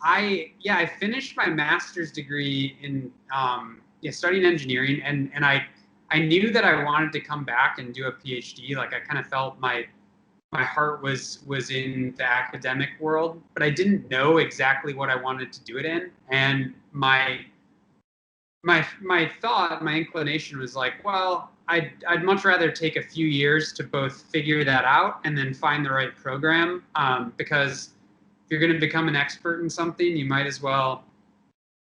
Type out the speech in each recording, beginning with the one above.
I finished my master's degree in studying engineering, and I knew that I wanted to come back and do a PhD. Like I kind of felt my heart was in the academic world, but I didn't know exactly what I wanted to do it in. And my thought, my inclination was like, well, I'd much rather take a few years to both figure that out and then find the right program, because if you're going to become an expert in something, you might as well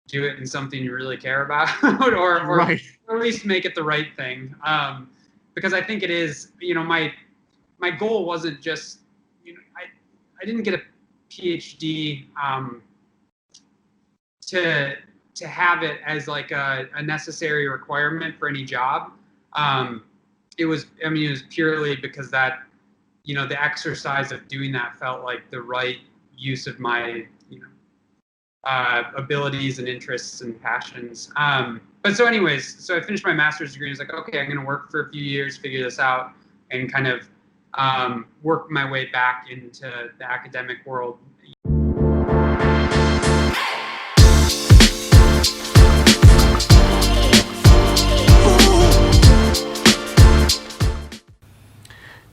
do it in something you really care about, or Right. at least make it the right thing. Because I think it is, my goal wasn't just, I didn't get a PhD to have it as like a necessary requirement for any job. It was purely because that, the exercise of doing that felt like the right use of my, abilities and interests and passions. But so anyways, so I finished my master's degree. I was like, okay, I'm going to work for a few years, figure this out, and kind of work my way back into the academic world.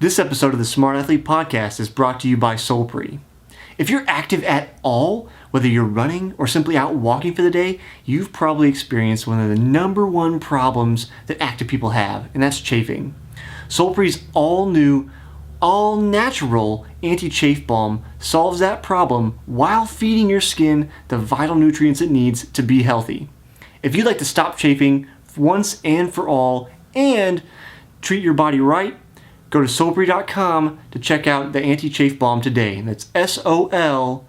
This episode of the Smart Athlete Podcast is brought to you by Solpre. If you're active at all, whether you're running or simply out walking for the day, you've probably experienced one of the number one problems that active people have, and that's chafing. Solpre's all-new, all-natural anti-chafe balm solves that problem while feeding your skin the vital nutrients it needs to be healthy. If you'd like to stop chafing once and for all and treat your body right, go to solpre.com to check out the anti-chafe balm today. That's SOLPRI.com.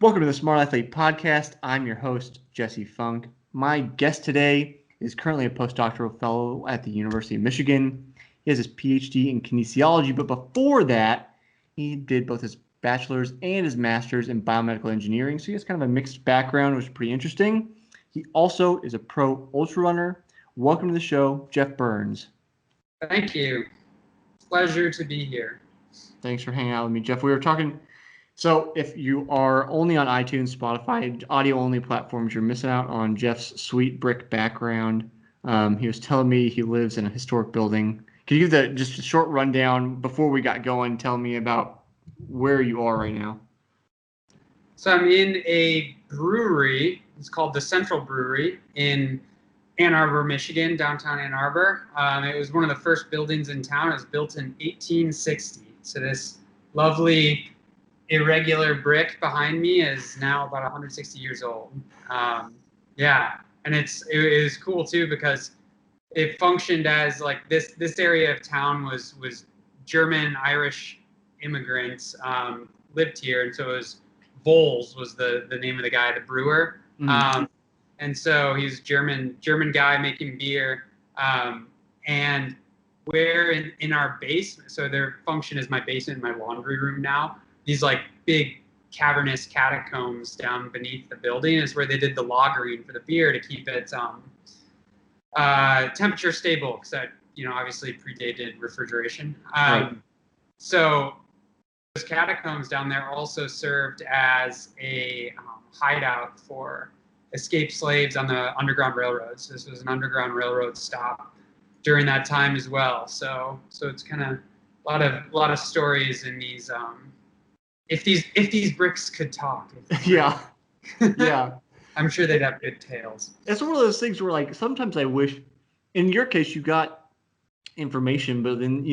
Welcome to the Smart Athlete Podcast. I'm your host, Jesse Funk. My guest today is currently a postdoctoral fellow at the University of Michigan. He has his PhD in kinesiology, but before that, he did both his bachelor's and his master's in biomedical engineering, so he has kind of a mixed background, which is pretty interesting. He also is a pro ultra runner. Welcome to the show, Geoff Burns. Thank you. Pleasure to be here. Thanks for hanging out with me, Geoff. We were talking, so if you are only on iTunes, Spotify, audio-only platforms, you're missing out on Geoff's sweet brick background. He was telling me he lives in a historic building. Can you give just a short rundown before we got going? Tell me about where you are right now. So I'm in a brewery. It's called the Central Brewery in Ann Arbor, Michigan, downtown Ann Arbor. It was one of the first buildings in town. It was built in 1860. So this lovely irregular brick behind me is now about 160 years old. And it was cool too because it functioned as like this area of town was German Irish immigrants lived here, and so it was Voles was the name of the guy, the brewer. And so he's German guy making beer. And we're in our basement. So their function is my basement and my laundry room now. These like big cavernous catacombs down beneath the building is where they did the lagering for the beer to keep it temperature stable, because that, obviously predated refrigeration. Right. So those catacombs down there also served as a hideout for escaped slaves on the Underground Railroads. This was an Underground Railroad stop during that time as well. So it's kind of a lot of stories in these. If these bricks could talk. Yeah. I'm sure they'd have good tales. It's one of those things where, like, sometimes I wish, in your case, you got information, but then,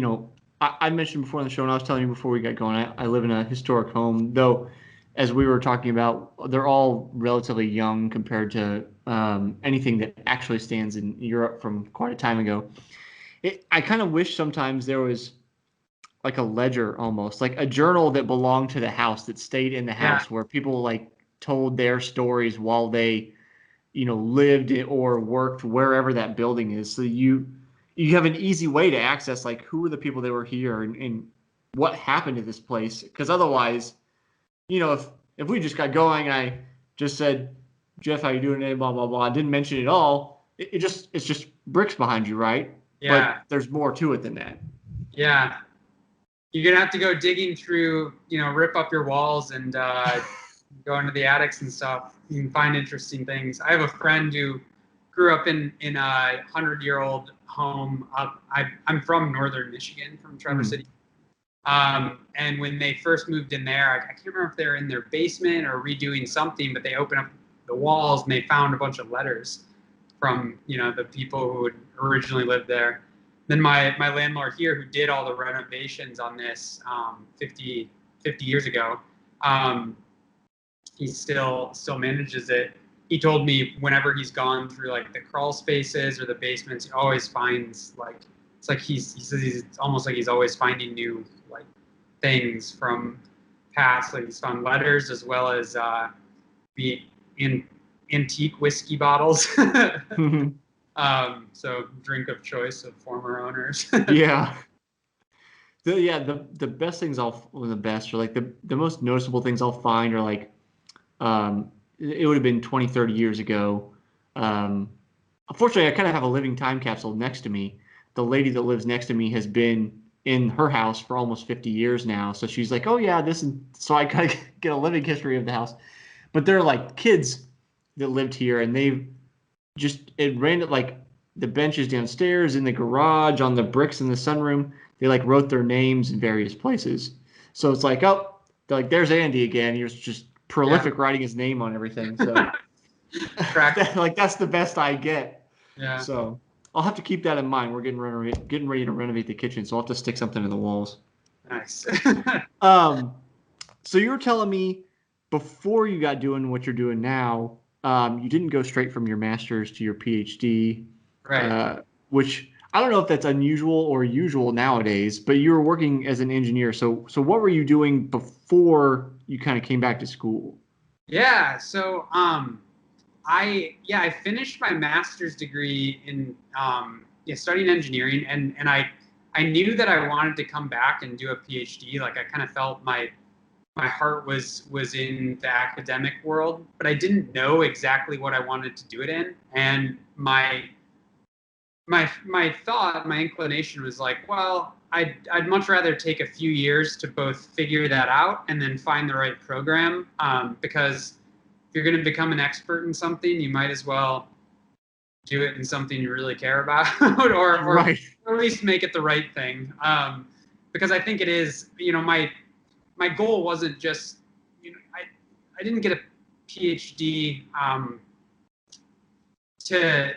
I mentioned before on the show, and I was telling you before we got going, I live in a historic home, though. As we were talking about, they're all relatively young compared to anything that actually stands in Europe from quite a time ago. I kind of wish sometimes there was like a ledger, almost like a journal that belonged to the house, that stayed in the house, where people like told their stories while they, lived or worked wherever that building is. So you have an easy way to access like who are the people that were here and what happened to this place, because otherwise, if we just got going and I just said, Geoff, how you doing today, blah, blah, blah, I didn't mention it at all, it's just bricks behind you, right? Yeah. But there's more to it than that. Yeah. you're gonna have to go digging through, rip up your walls and go into the attics and stuff. You can find interesting things. I have a friend who grew up in a 100-year-old home. I'm from northern Michigan, from Traverse City. And when they first moved in there, I can't remember if they were in their basement or redoing something, but they opened up the walls and they found a bunch of letters from, the people who had originally lived there. Then my landlord here, who did all the renovations on this 50 years ago, he still manages it. He told me whenever he's gone through like the crawl spaces or the basements, he always finds like, it's like he says it's almost like he's always finding new like things from past. Like he's found letters as well as the antique whiskey bottles. So drink of choice of former owners. Yeah. The best things the best, or like the most noticeable things I'll find are like, it would have been 20, 30 years ago. Unfortunately, I kind of have a living time capsule next to me. The lady that lives next to me has been in her house for almost 50 years now. So she's like, oh yeah, so I kind of get a living history of the house. But there are like kids that lived here, and it ran it like the benches downstairs, in the garage, on the bricks in the sunroom. They like wrote their names in various places. So it's like, oh, they're like, there's Andy again. He was just prolific writing his name on everything. So like that's the best I get. Yeah. So I'll have to keep that in mind. We're getting ready to renovate the kitchen, so I'll have to stick something in the walls. Nice. So you were telling me before you got doing what you're doing now, you didn't go straight from your master's to your PhD, right? Which I don't know if that's unusual or usual nowadays. But you were working as an engineer. So what were you doing before you kind of came back to school? Yeah. So I finished my master's degree in studying engineering, and I knew that I wanted to come back and do a PhD. Like I kind of felt my heart was in the academic world, but I didn't know exactly what I wanted to do it in. And my thought, my inclination was like, well, I'd much rather take a few years to both figure that out and then find the right program, because if you're going to become an expert in something, you might as well do it in something you really care about, or Right. at least make it the right thing. Because I think it is, my goal wasn't just, I didn't get a PhD to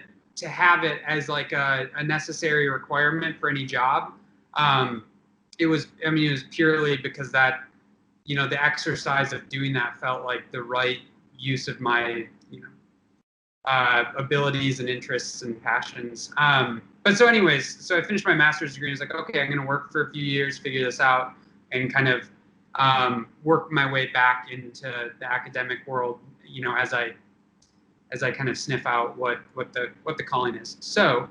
have it as like a necessary requirement for any job. It was purely because that, the exercise of doing that felt like the right use of my, abilities and interests and passions. But so anyways, so I finished my master's degree. I was like, okay, I'm going to work for a few years, figure this out, and kind of work my way back into the academic world, as I kind of sniff out what the calling is. So,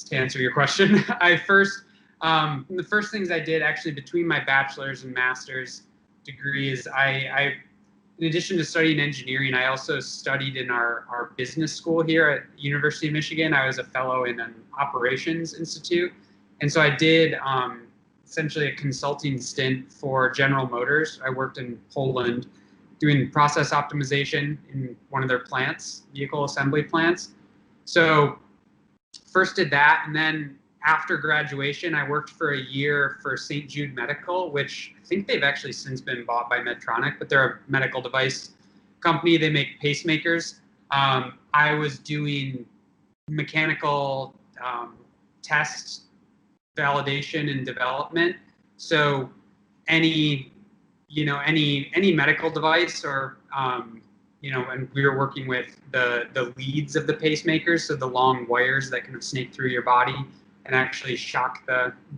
to answer your question, the first things I did actually between my bachelor's and master's degrees, I in addition to studying engineering, I also studied in our business school here at University of Michigan. I was a fellow in an operations institute, and so I did essentially a consulting stint for General Motors. I worked in Poland doing process optimization in one of their plants, vehicle assembly plants. So first did that, and then after graduation, I worked for a year for St. Jude Medical, which I think they've actually since been bought by Medtronic, but they're a medical device company. They make pacemakers. I was doing mechanical test validation and development. So any medical device, or and we were working with the leads of the pacemakers, so the long wires that kind of snake through your body and actually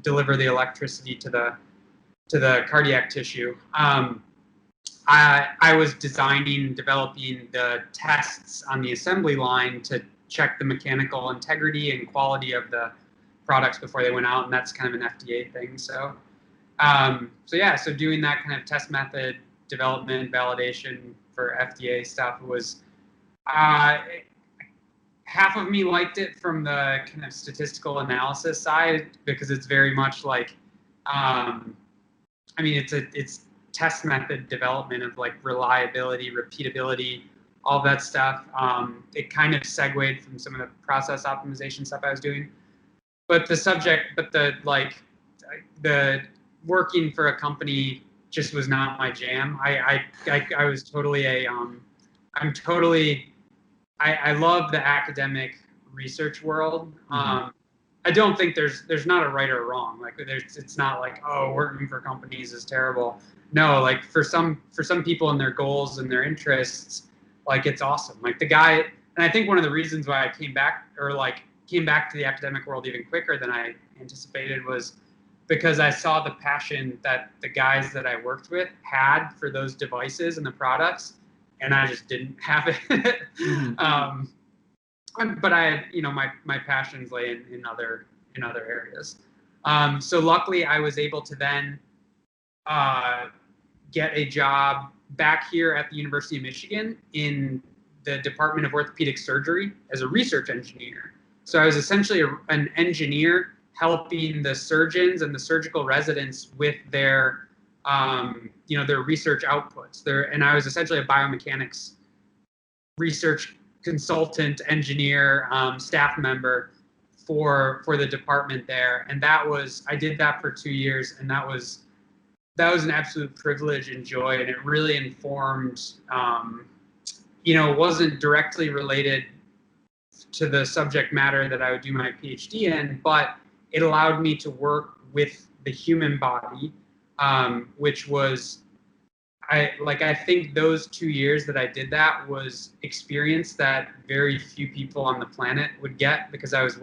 deliver the electricity to the cardiac tissue. I was designing and developing the tests on the assembly line to check the mechanical integrity and quality of the products before they went out, and that's kind of an FDA thing. So doing that kind of test method development, validation for FDA stuff was, half of me liked it from the kind of statistical analysis side, because it's very much like, I mean, it's test method development of like reliability, repeatability, all that stuff. It kind of segued from some of the process optimization stuff I was doing, but the working for a company just was not my jam. I was totally I'm totally I love the academic research world. I don't think there's not a right or wrong. Like it's not like, oh, working for companies is terrible. No, like for some people and their goals and their interests, like it's awesome. Like the guy, and I think one of the reasons why I came back to the academic world even quicker than I anticipated was because I saw the passion that the guys that I worked with had for those devices and the products, and I just didn't have it. But I had, my passions lay in other areas. So luckily, I was able to then get a job back here at the University of Michigan in the Department of Orthopedic Surgery as a research engineer. So I was essentially an engineer helping the surgeons and the surgical residents with their their research outputs. And I was essentially a biomechanics research consultant, engineer, staff member for the department there. And I did that for 2 years, and that was an absolute privilege and joy. And it really informed, it wasn't directly related to the subject matter that I would do my PhD in, but it allowed me to work with the human body, which was, I think those 2 years that I did that was experience that very few people on the planet would get, because I was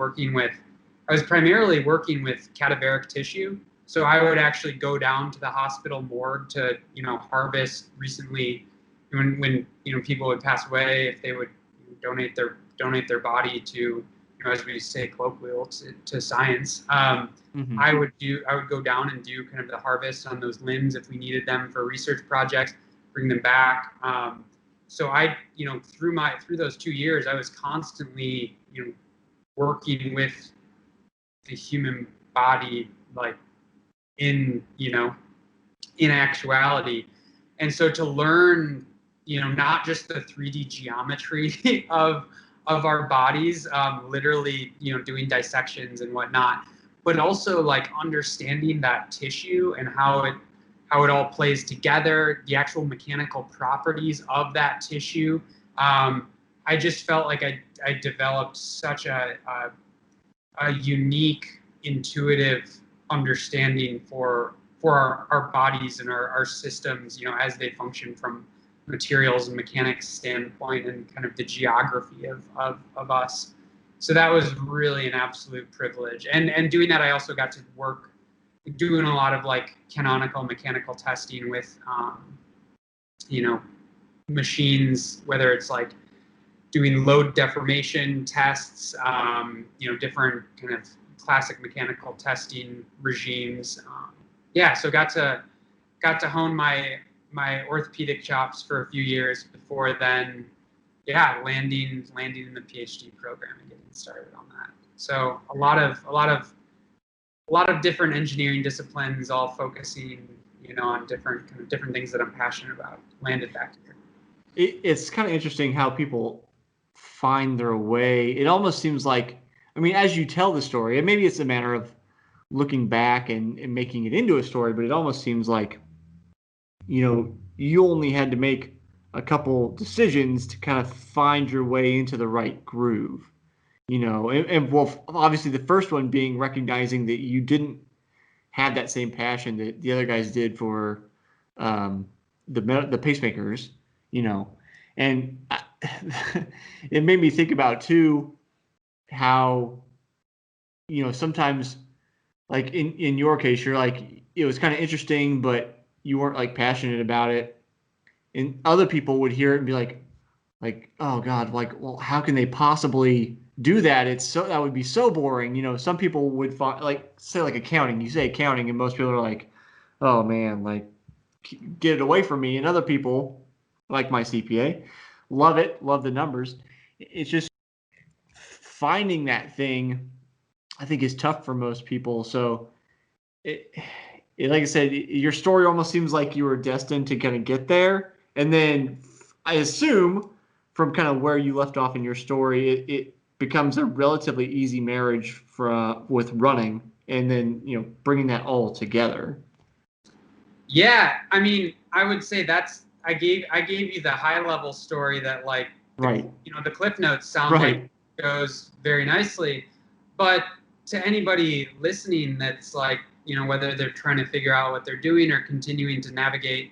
primarily working with cadaveric tissue. So I would actually go down to the hospital morgue to, harvest recently when people would pass away, if they would donate their body to, as we say colloquial, to science. I would go down and do kind of the harvest on those limbs if we needed them for research projects, bring them back. So through those 2 years, I was constantly, working with the human body, like in actuality. And so to learn, not just the 3D geometry of our bodies, literally, doing dissections and whatnot, but also like understanding that tissue and how it all plays together, the actual mechanical properties of that tissue. I just felt like I developed such a unique, intuitive understanding for our bodies and our systems, as they function from materials and mechanics standpoint, and kind of the geography of us. So that was really an absolute privilege. And doing that, I also got to work doing a lot of like canonical mechanical testing with, machines, whether it's like doing load deformation tests, different kind of classic mechanical testing regimes. So got to hone my orthopedic chops for a few years before then, landing in the PhD program and getting started on that. So a lot of different engineering disciplines, all focusing, on different things that I'm passionate about, landed back here. It's kind of interesting how people find their way. It almost seems like, I mean, as you tell the story, and maybe it's a matter of looking back and making it into a story, but it almost seems like, you only had to make a couple decisions to kind of find your way into the right groove, and well, obviously the first one being recognizing that you didn't have that same passion that the other guys did for the pacemakers, and it made me think about too how, sometimes like in your case, you're like, it was kind of interesting, but you weren't like passionate about it. And other people would hear it and be like, oh God, like, well, how can they possibly do that? That would be so boring. Some people would find, like, say like accounting, you say accounting and most people are like, oh man, like, get it away from me. And other people, like my CPA, love it, love the numbers. It's just finding that thing, I think, is tough for most people. So like I said, your story almost seems like you were destined to kind of get there. And then I assume from kind of where you left off in your story, it becomes a relatively easy marriage with running, and then bringing that all together. Yeah, I mean, I would say I gave you the high level story that like Right. the cliff notes sound like goes very nicely, but to anybody listening that's like whether they're trying to figure out what they're doing or continuing to navigate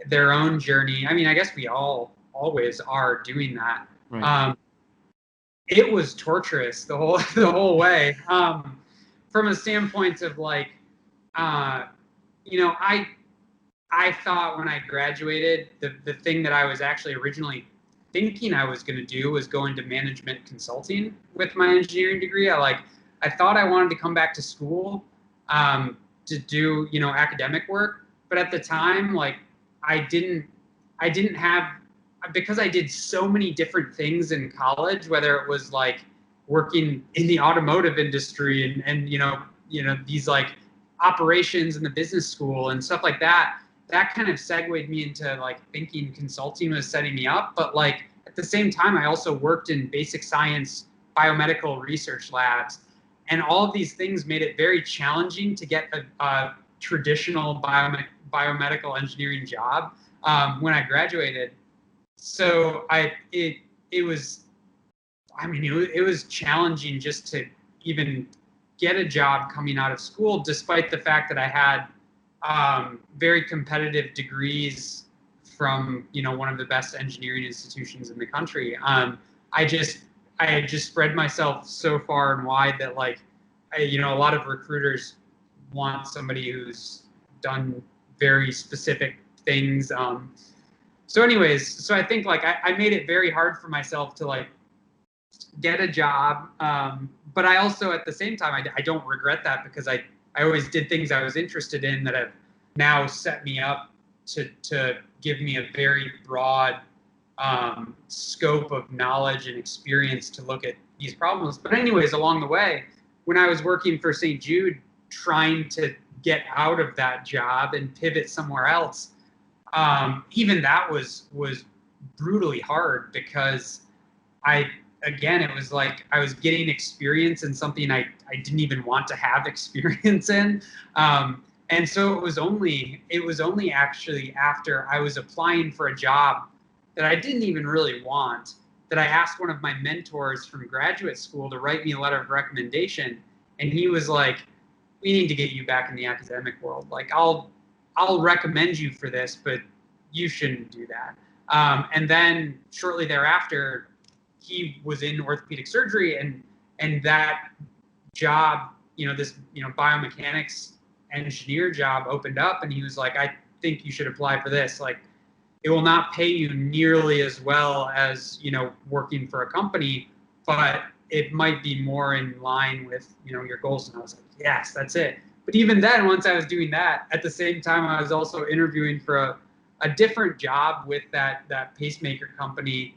their own journey, I mean, I guess we all always are doing that. Right. It was torturous the whole way. From a standpoint of like, I thought when I graduated, the thing that I was actually originally thinking I was going to do was go into management consulting with my engineering degree. I thought I wanted to come back to school to do academic work, but at the time, like I didn't have, because I did so many different things in college, whether it was like working in the automotive industry and these like operations in the business school and stuff like that. That kind of segued me into like thinking consulting was setting me up. But like at the same time, I also worked in basic science biomedical research labs, and all of these things made it very challenging to get a traditional biomedical engineering job when I graduated. So it was, I mean, it was challenging just to even get a job coming out of school, despite the fact that I had very competitive degrees from one of the best engineering institutions in the country. I had just spread myself so far and wide that like a lot of recruiters want somebody who's done very specific things. So anyways, so I think like I made it very hard for myself to like get a job. But I also, at the same time, I don't regret that, because I always did things I was interested in that have now set me up to give me a very broad scope of knowledge and experience to look at these problems. But anyways, along the way, when I was working for St. Jude, trying to get out of that job and pivot somewhere else, even that was brutally hard, because it was like I was getting experience in something I didn't even want to have experience in. And so it was only actually after I was applying for a job that I didn't even really want, that I asked one of my mentors from graduate school to write me a letter of recommendation. And he was like, we need to get you back in the academic world. Like, I'll recommend you for this, but you shouldn't do that. And then shortly thereafter, he was in orthopedic surgery, and that job, this biomechanics engineer job opened up, and he was like, I think you should apply for this. Like, it will not pay you nearly as well as working for a company, but it might be more in line with your goals. And I was like, yes, that's it. But even then, once I was doing that, at the same time, I was also interviewing for a different job with that pacemaker company.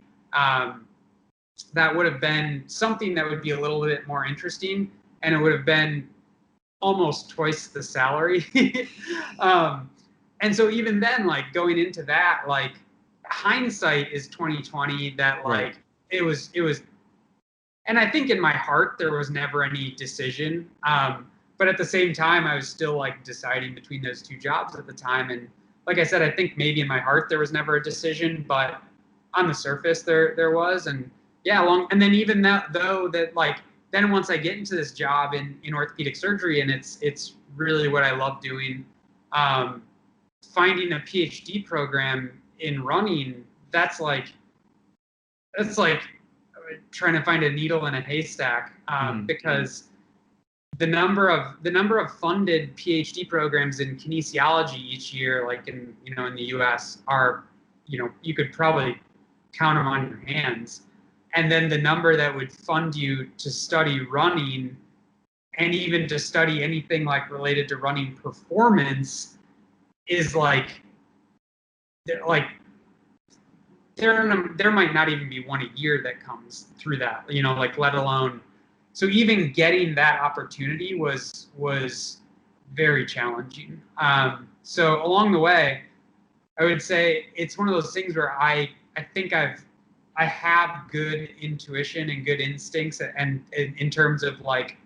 That would have been something that would be a little bit more interesting, and it would have been almost twice the salary. And so even then, like going into that, like hindsight is 2020. That like Right. it was, and I think in my heart there was never any decision. But at the same time, I was still like deciding between those two jobs at the time. And like I said, I think maybe in my heart there was never a decision, but on the surface there was. And yeah, and then even that though, that like then once I get into this job in orthopedic surgery, and it's really what I love doing, finding a PhD program in running, that's like trying to find a needle in a haystack, because the number of funded PhD programs in kinesiology each year, like in the U.S., are you could probably count them on your hands. And then the number that would fund you to study running, and even to study anything like related to running performance, is like there might not even be one a year that comes through that, like let alone. So even getting that opportunity was very challenging. So along the way, I would say it's one of those things where I think I have good intuition and good instincts, and in terms of like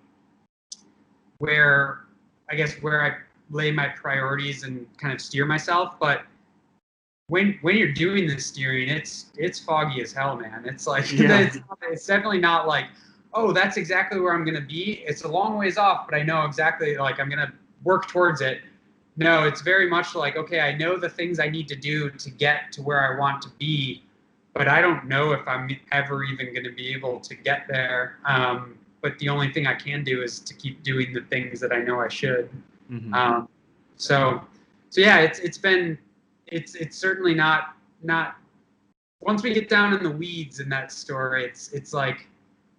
where I guess where I lay my priorities and kind of steer myself. But when you're doing the steering, it's foggy as hell, man. It's like it's definitely not like, oh, that's exactly where I'm gonna be. It's a long ways off, but I know exactly like I'm gonna work towards it. No, it's very much like, okay, I know the things I need to do to get to where I want to be, but I don't know if I'm ever even going to be able to get there. But the only thing I can do is to keep doing the things that I know I should. Mm-hmm. So yeah, it's certainly not. Once we get down in the weeds in that story, it's like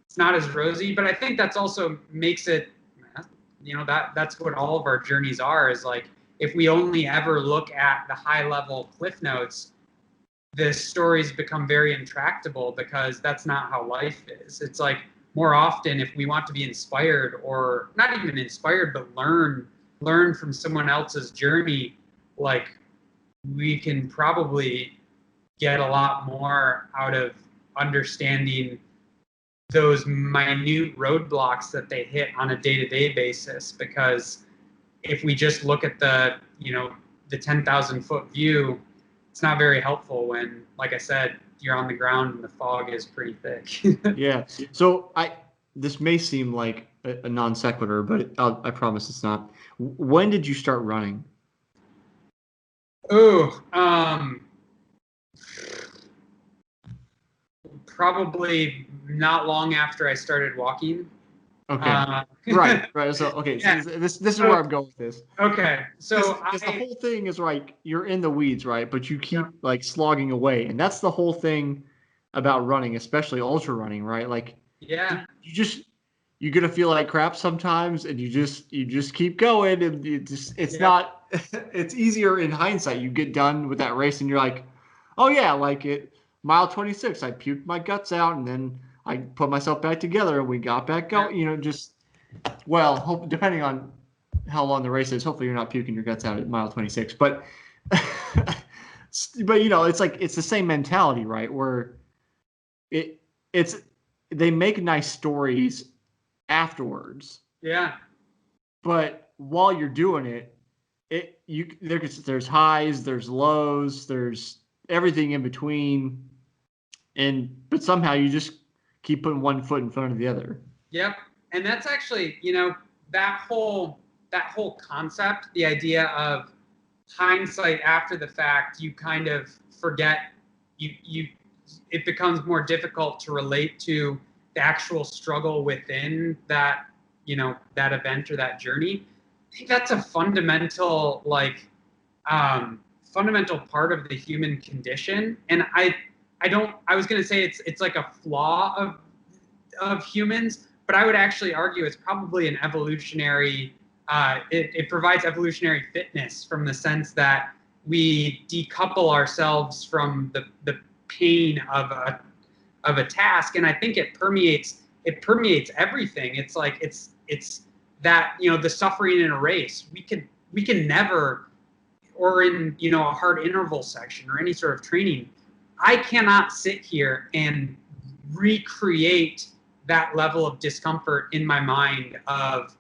it's not as rosy. But I think that's also makes it, that's what all of our journeys are. Is like if we only ever look at the high level cliff notes, the stories become very intractable because that's not how life is. It's like more often if we want to be inspired, or not even inspired, but learn from someone else's journey, like we can probably get a lot more out of understanding those minute roadblocks that they hit on a day-to-day basis. Because if we just look at the 10,000 foot view, it's not very helpful when, like I said, you're on the ground and the fog is pretty thick. Yeah. So this may seem like a non sequitur, but I promise it's not. When did you start running? Oh, probably not long after I started walking. Okay. Right. So okay. Yeah. So this is where I'm going with this. Okay. So Because the whole thing is like you're in the weeds, right? But you yeah, keep like slogging away, and that's the whole thing about running, especially ultra running, right? Like yeah, you're gonna feel like crap sometimes, and you just keep going, and it's yeah, not it's easier in hindsight. You get done with that race, and you're like, oh yeah, like it mile 26, I puked my guts out, and then I put myself back together, and we got back yeah, going. Depending on how long the race is, hopefully you're not puking your guts out at mile 26. But it's like it's the same mentality, right? Where it's they make nice stories afterwards, yeah, but while you're doing it, there's highs, there's lows, there's everything in between, but somehow you just keep putting one foot in front of the other. yep. And that's actually, that whole concept, the idea of hindsight after the fact, you kind of forget, you it becomes more difficult to relate to the actual struggle within that, that event or that journey. I think that's a fundamental part of the human condition. And I was going to say it's like a flaw of humans, but I would actually argue it's probably an evolutionary. It provides evolutionary fitness from the sense that we decouple ourselves from the pain of a task, and I think it permeates everything. It's like it's that, the suffering in a race. We can never, or in, a hard interval section or any sort of training, I cannot sit here and recreate that level of discomfort in my mind of,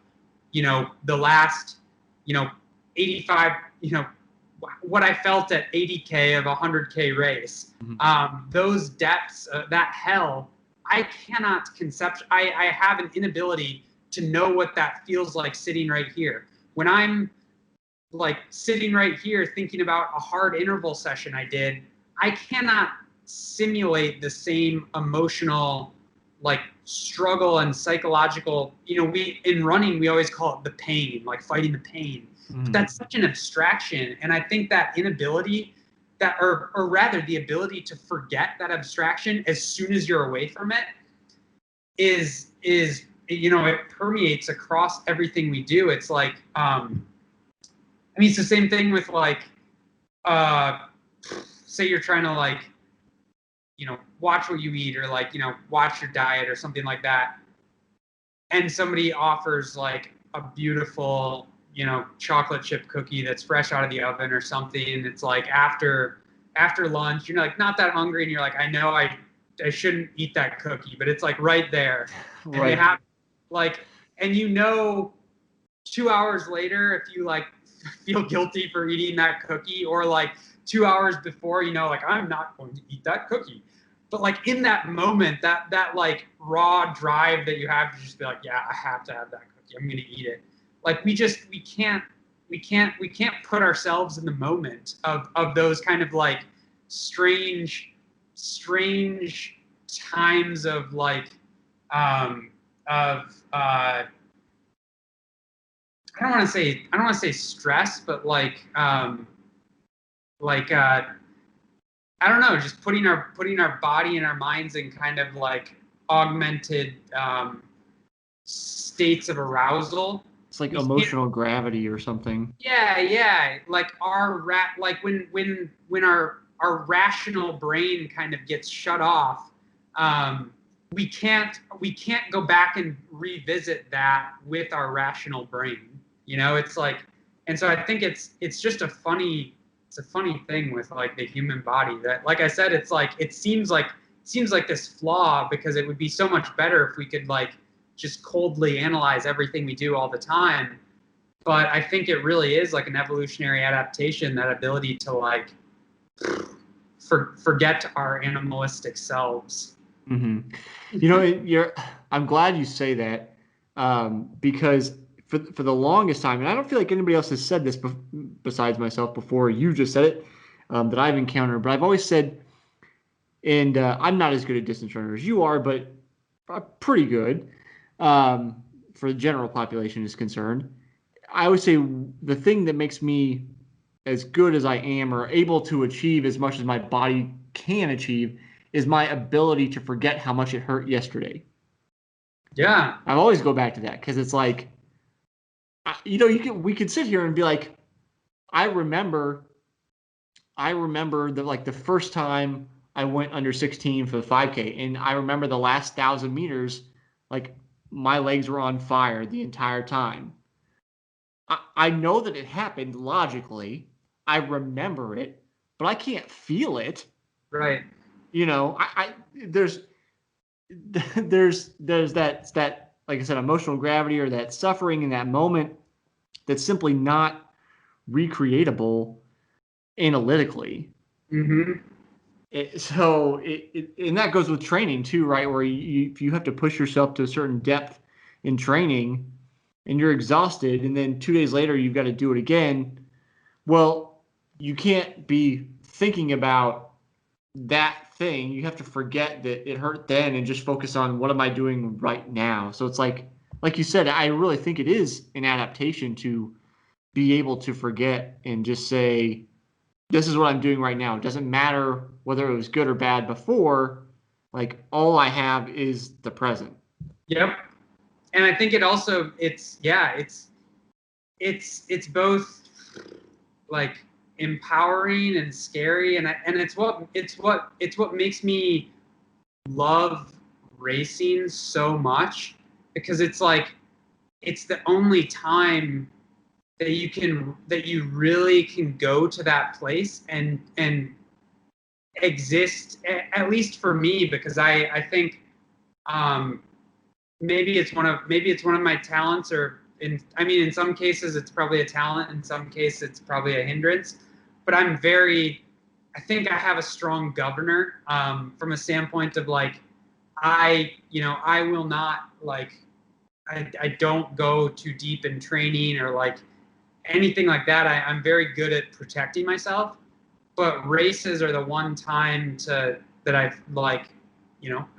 the last, 85, what I felt at 80K of a 100K race. Mm-hmm. Those depths, that hell, I cannot I have an inability to know what that feels like sitting right here. When I'm like sitting right here thinking about a hard interval session I did, I cannot simulate the same emotional like struggle and psychological, we in running we always call it the pain, like fighting the pain. But that's such an abstraction, and I think that inability, that or rather the ability to forget that abstraction as soon as you're away from it is it permeates across everything we do. It's like it's the same thing with like, say you're trying to like, watch what you eat, or like, watch your diet or something like that. And somebody offers like a beautiful, chocolate chip cookie that's fresh out of the oven or something. It's like after lunch, you're like not that hungry, and you're like, I know I shouldn't eat that cookie, but it's like right there, and Right. you have like, and 2 hours later, if you like feel guilty for eating that cookie, or like 2 hours before, like I'm not going to eat that cookie. But like in that moment, that like raw drive that you have to just be like, yeah, I have to have that cookie. I'm gonna eat it. Like we can't put ourselves in the moment of those kind of like strange times of like I don't want to say stress, but like I don't know, just putting our body and our minds in kind of like augmented states of arousal. It's like We can't, emotional gravity or something. yeah, like like when our rational brain kind of gets shut off, we can't go back and revisit that with our rational brain. It's like, and so I think it's just a funny thing with like the human body that, like I said, it's like it seems like this flaw, because it would be so much better if we could like just coldly analyze everything we do all the time. But I think it really is like an evolutionary adaptation, that ability to like forget our animalistic selves. Mm-hmm. I'm glad you say that, because for the longest time, and I don't feel like anybody else has said this besides myself before you just said it, that I've encountered, but I've always said, and I'm not as good at distance runner as you are, but pretty good, for the general population is concerned. I would say the thing that makes me as good as I am, or able to achieve as much as my body can achieve, is my ability to forget how much it hurt yesterday. Yeah. I always go back to that, because it's like, we could sit here and be like, I remember the first time I went under 16 for the 5K, and I remember the last 1,000 meters, like my legs were on fire the entire time. I know that it happened logically. I remember it, but I can't feel it. Right. There's that, like I said, emotional gravity, or that suffering in that moment, that's simply not recreatable analytically. Mm-hmm. And that goes with training too, right? Where if you have to push yourself to a certain depth in training, and you're exhausted, and then 2 days later you've got to do it again. Well, you can't be thinking about that thing. You have to forget that it hurt then, and just focus on, what am I doing right now? So it's like you said, I really think it is an adaptation to be able to forget and just say, this is what I'm doing right now. It doesn't matter whether it was good or bad before. Like, all I have is the present. Yep. And I think it's both like empowering and scary, and it's what makes me love racing so much, because it's like it's the only time that you really can go to that place and exist, at least for me, because I think maybe it's one of my talents, or in some cases it's probably a talent, in some cases it's probably a hindrance, but I think I have a strong governor, from a standpoint of like, I will not like, I don't go too deep in training or like anything like that. I'm very good at protecting myself, but races are the one time that I've like,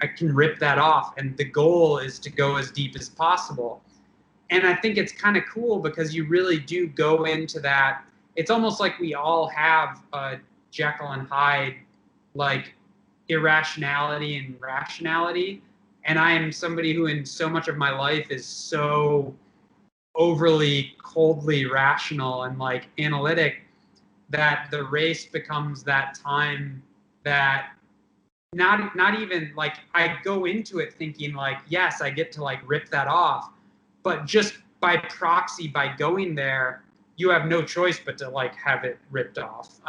I can rip that off, and the goal is to go as deep as possible. And I think it's kind of cool, because you really do go into that. It's almost like we all have a Jekyll and Hyde, like irrationality and rationality. And I am somebody who, in so much of my life, is so overly coldly rational and like analytic, that the race becomes that time that not even like I go into it thinking like, yes, I get to like rip that off, but just by proxy, by going there, you have no choice but to like have it ripped off.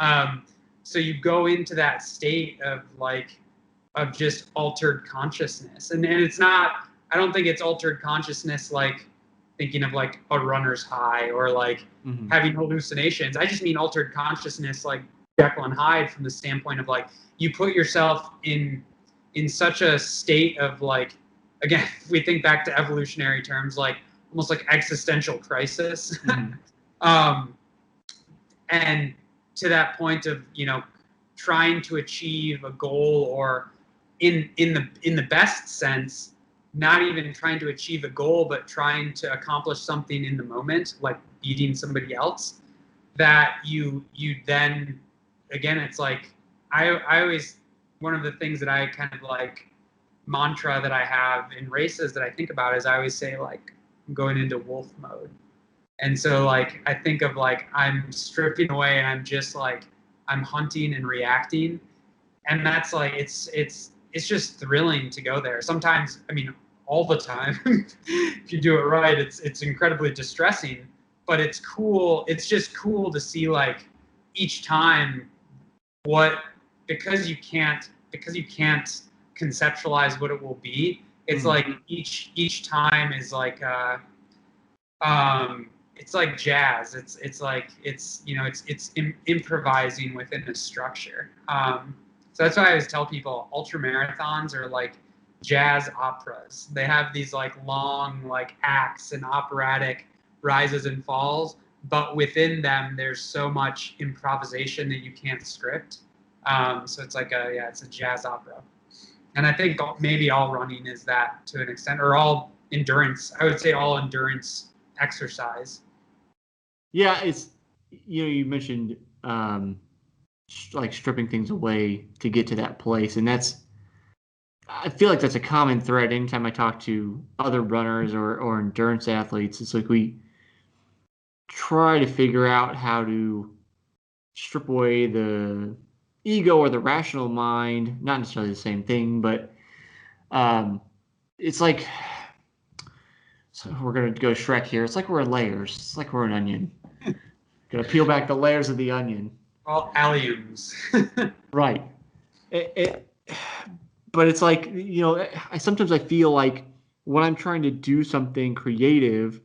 So you go into that state of like of just altered consciousness, and it's not. I don't think it's altered consciousness like thinking of like a runner's high or like having hallucinations. I just mean altered consciousness like Jekyll and Hyde from the standpoint of like you put yourself in such a state of like, again, if we think back to evolutionary terms, like almost like existential crisis. And to that point of, you know, trying to achieve a goal, or in the best sense, not even trying to achieve a goal, but trying to accomplish something in the moment, like beating somebody else, that you then, again, it's like, I always, one of the things that I kind of like mantra that I have in races that I think about is I always say like I'm going into wolf mode. And so like I think of like I'm stripping away and I'm just like I'm hunting and reacting. And that's like it's just thrilling to go there. Sometimes, I mean, all the time, if you do it right, it's incredibly distressing, but it's cool. It's just cool to see like each time what, because you can't conceptualize what it will be. It's like each time is like it's like jazz. It's like it's, you know, it's improvising within a structure. So that's why I always tell people ultra marathons are like jazz operas. They have these like long like acts and operatic rises and falls, but within them there's so much improvisation that you can't script. So it's like it's a jazz opera. And I think maybe all running is that to an extent, or all endurance. I would say all endurance exercise. Yeah, it's, you know, you mentioned like stripping things away to get to that place, and I feel like that's a common thread anytime I talk to other runners or endurance athletes. It's like we try to figure out how to strip away the ego or the rational mind. Not necessarily the same thing, but it's like, so we're gonna go Shrek here. It's like we're layers. It's like we're an onion. Gonna peel back the layers of the onion. All alliums. Right. But it's like, you know, sometimes I feel like when I'm trying to do something creative,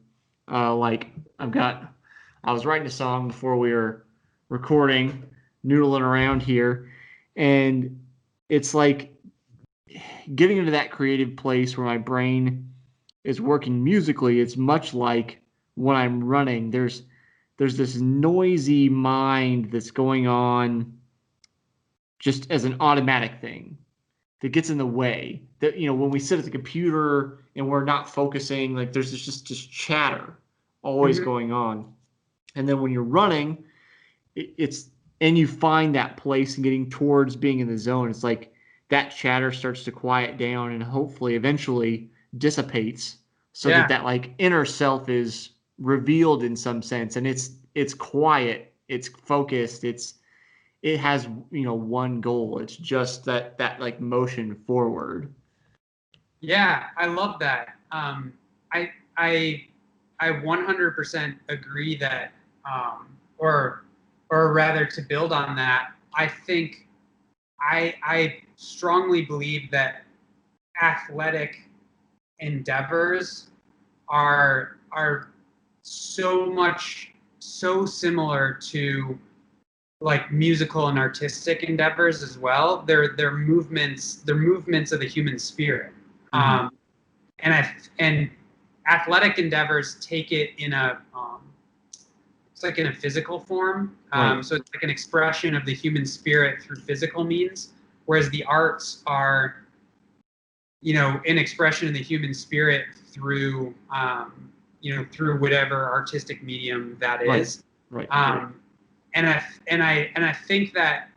like I was writing a song before we were recording, noodling around here, and it's like getting into that creative place where my brain is working musically. It's much like when I'm running. There's this noisy mind that's going on just as an automatic thing that gets in the way. That, you know, when we sit at the computer and we're not focusing, like there's just chatter always going on. And then when you're running, and you find that place and getting towards being in the zone, it's like that chatter starts to quiet down and hopefully eventually dissipates, so that like inner self is revealed in some sense, and it's quiet, it's focused, it has, you know, one goal. It's just that like motion forward. Yeah, I love that. I I 100% agree that, or rather, to build on that, I think I strongly believe that athletic endeavors are so similar to like musical and artistic endeavors as well. They're movements of the human spirit. And athletic endeavors take it in a it's like in a physical form. So it's like an expression of the human spirit through physical means, whereas the arts are, you know, an expression of the human spirit through you know, through whatever artistic medium that is. And I think that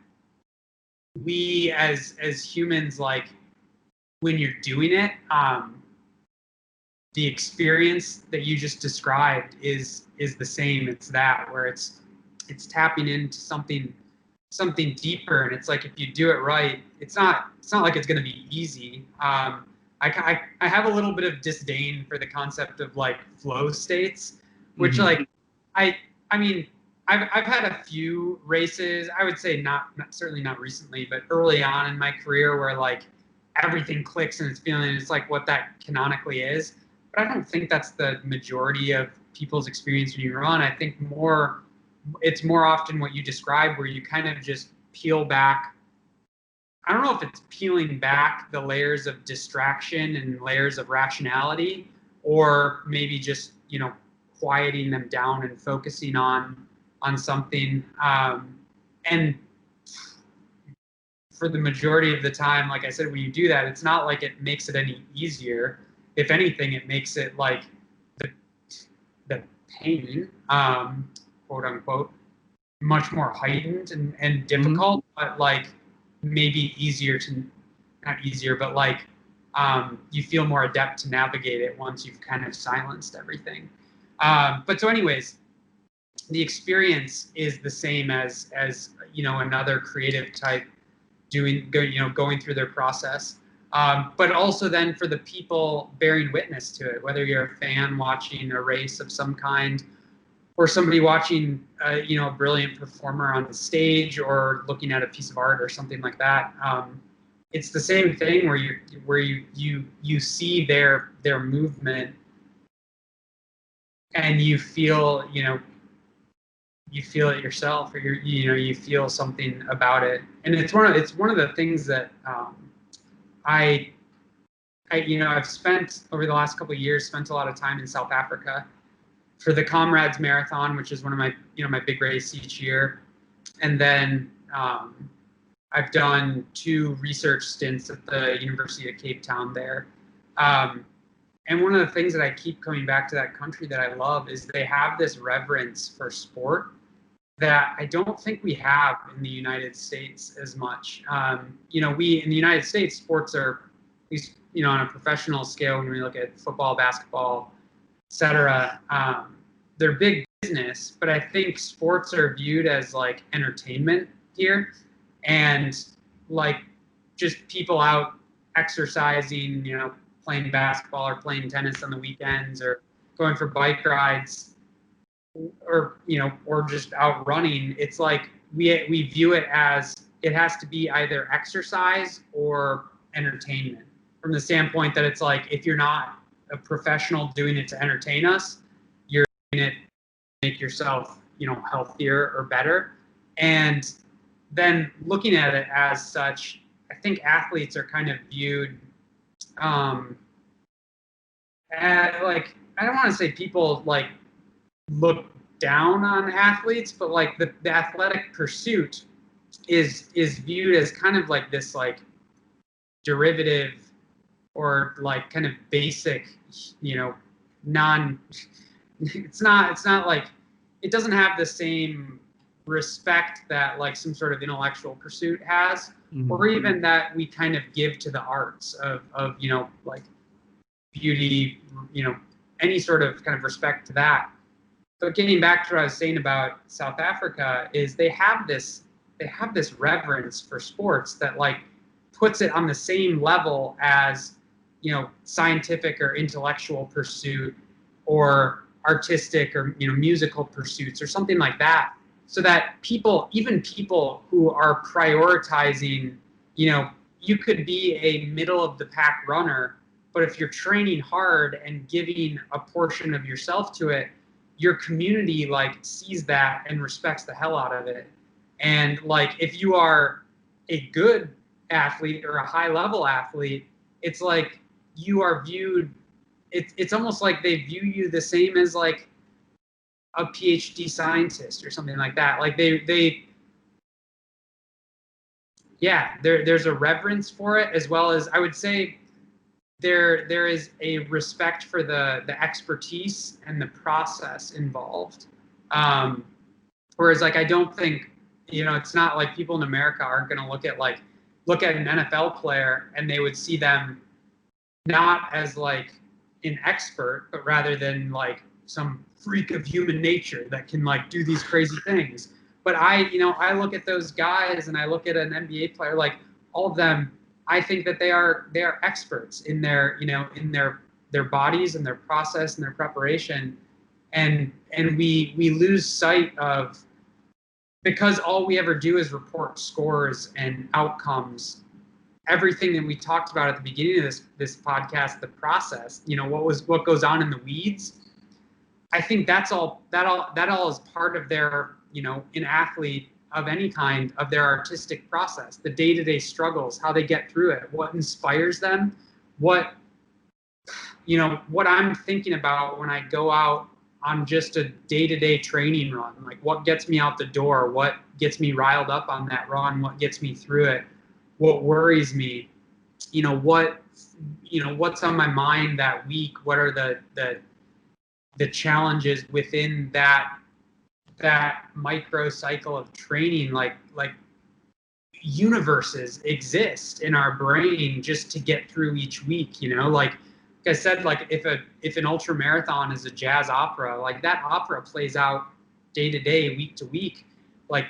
we as humans, like when you're doing it, the experience that you just described is the same. It's that, where it's tapping into something deeper, and it's like if you do it right, it's not like it's going to be easy, I have a little bit of disdain for the concept of like flow states, which like I mean I've had a few races. I would say not certainly not recently, but early on in my career where like everything clicks and it's like what that canonically is. But I don't think that's the majority of people's experience when you run. I think it's more often what you describe where you kind of just peel back. I don't know if it's peeling back the layers of distraction and layers of rationality, or maybe just, quieting them down and focusing on something. And for the majority of the time, like I said, when you do that, it's not like it makes it any easier. If anything, it makes it like the pain, quote unquote, much more heightened and difficult, but like maybe easier to, not easier, but like you feel more adept to navigate it once you've kind of silenced everything. But so anyways, the experience is the same as another creative type going through their process. But also then for the people bearing witness to it, whether you're a fan watching a race of some kind, or somebody watching a brilliant performer on the stage, or looking at a piece of art or something like that. It's the same thing where you see their movement, and you feel it yourself, or you feel something about it. And it's one of the things that I've spent over the last couple of years, spent a lot of time in South Africa for the Comrades Marathon, which is one of my my big race each year. And then I've done 2 research stints at the University of Cape Town there. And one of the things that I keep coming back to that country that I love is they have this reverence for sport that I don't think we have in the United States as much. We in the United States, sports are, at least on a professional scale, when we look at football, basketball, etc. They're big business, but I think sports are viewed as like entertainment here, and like just people out exercising, playing basketball or playing tennis on the weekends, or going for bike rides, or just out running. It's like we view it as it has to be either exercise or entertainment, from the standpoint that it's like, if you're not a professional doing it to entertain us, you're doing it to make yourself healthier or better. And then looking at it as such, I think athletes are kind of viewed like, I don't want to say people like look down on athletes, but like the athletic pursuit is viewed as kind of like this like derivative, or like kind of basic, it's not like, it doesn't have the same respect that like some sort of intellectual pursuit has, or even that we kind of give to the arts of like beauty, any sort of kind of respect to that. But getting back to what I was saying about South Africa, is they have this reverence for sports that like puts it on the same level as scientific or intellectual pursuit, or artistic or musical pursuits, or something like that, so that even people who are prioritizing, you could be a middle of the pack runner, but if you're training hard and giving a portion of yourself to it, your community like sees that and respects the hell out of it. And like, if you are a good athlete or a high level athlete, it's like you are viewed, it's almost like they view you the same as like a PhD scientist or something like that. Like there's a reverence for it, as well as, I would say, there is a respect for the expertise and the process involved. Whereas like, I don't think, it's not like people in America aren't going to look at an NFL player and they would see them not as like an expert, but rather than like some freak of human nature that can like do these crazy things. But I look at those guys, and I look at an NBA player, like all of them, I think that they are experts in their, in their bodies and their process and their preparation, and we lose sight of, because all we ever do is report scores and outcomes. Everything that we talked about at the beginning of this podcast, the process, what goes on in the weeds. I think that all is part of their, an athlete of any kind, of their artistic process, the day-to-day struggles, how they get through it, what inspires them, what I'm thinking about when I go out on just a day-to-day training run, like what gets me out the door, what gets me riled up on that run, what gets me through it, what worries me, what's on my mind that week, what are the challenges within that micro cycle of training, like universes exist in our brain just to get through each week, like I said, like if an ultra marathon is a jazz opera, like that opera plays out day to day, week to week, like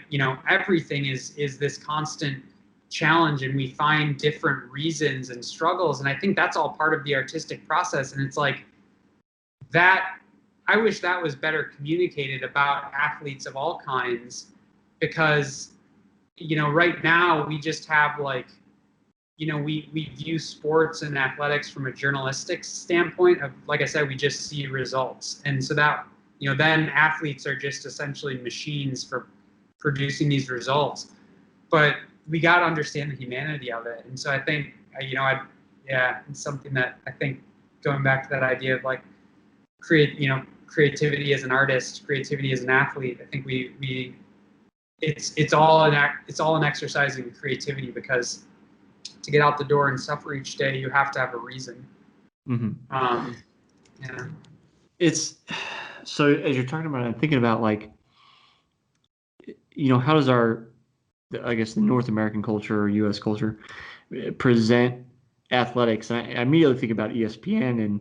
everything is this constant challenge, and we find different reasons and struggles, and I think that's all part of the artistic process. And it's like that, I wish that was better communicated about athletes of all kinds, because right now we just have like, we view sports and athletics from a journalistic standpoint of, like I said, we just see results. And so that, then athletes are just essentially machines for producing these results. But we got to understand the humanity of it. And so I think, it's something that I think, going back to that idea of like creativity as an artist, creativity as an athlete, I think it's all an exercise in creativity, because to get out the door and suffer each day, you have to have a reason. Mm-hmm. Yeah. It's so, as you're talking about it, I'm thinking about like, how does I guess the North American culture or U.S. culture present athletics? And I immediately think about ESPN, and